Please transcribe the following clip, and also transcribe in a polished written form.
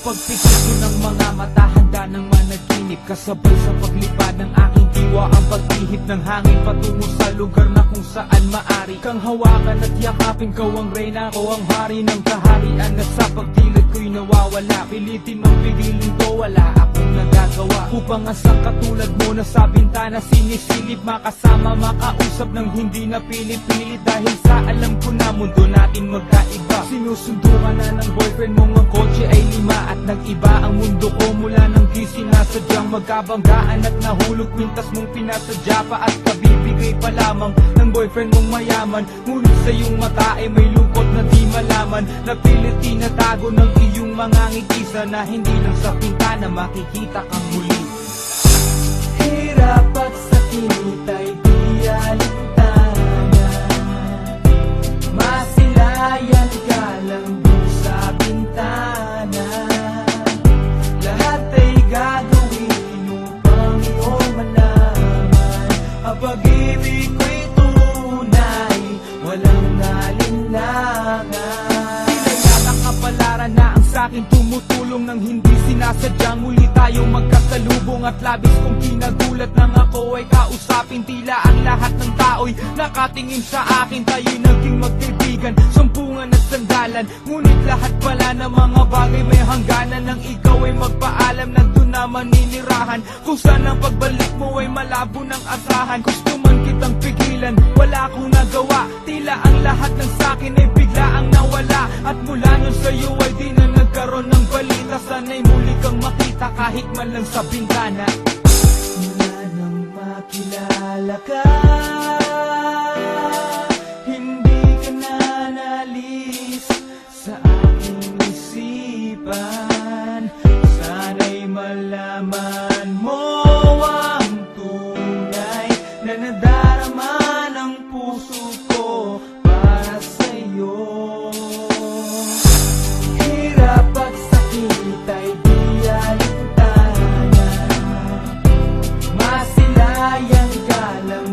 pagpikit ko ng mga mata, handa ng managinip. Kasabay sa paglipad ng aking diwa, ang pag-ihip ng hangin patungo sa lugar na kung saan maari kang hawakan at yakapin. Kau ang reyna, ko ang hari ng kaharian na sa pagdilid ko'y nawawala. Pilitin mong pigilin to, wala akong nagagawa upang asang katulad mo na sa bintana sinisilip. Makasama, makausap ng hindi na pilit-pilit, dahil sa alam ko na mundo natin magkaiba. Sinusundo ka na ng boyfriend mong ang kotse ay 5 at nag-iba ang mundo ko mula nang di sinasadyang magkabanggaan at nahulog kwintas mong pinasadya pa at kabibigay pa lamang ng boyfriend mong mayaman. Ngunit sa iyong mata ay may lungkot na di malaman, napilit tinatago ng iyong mga ngitisa na hindi lang sa pintana makikita kang muli. Hirap at sakit ay di alintana, masilayan ka lang dun sa bintana. Lahat ay gagawin upang iyong malaman ang pag-ibig ko'y tunay, walang alinlangan. Tinayata kapalaran na ang sa'kin tumutulong nang hindi sinasadyang muli tayo magkasalubong. At labis kong kinagulat nang ako ay kausapin, tila ang lahat ng tao'y nakatingin sa akin. Tayo'y naging magkaibigan, sumpungan at sandalan, ngunit lahat pala ng mga bagay may hangganan. Nang ikaw ay magpaalam, nandun na maninirahan, kung saan ang pagbalik mo ay malabo ng asahan. Gusto man kitang pigilan, wala akong nagawa, tila ang lahat ng sakin ay bigla ang nawala. At mula nun sa'yo ay di na nagkaroon ng balita, sana'y muli kang makita kahit man lang sa bintana. Mula nang makilala ka, hindi ka na nalis sa aking isipan. Sana'y malaman mo ang tunay na nadarama ng puso ko para sa'yo. Hirap at sakit ay di alintana, masilayan ka lang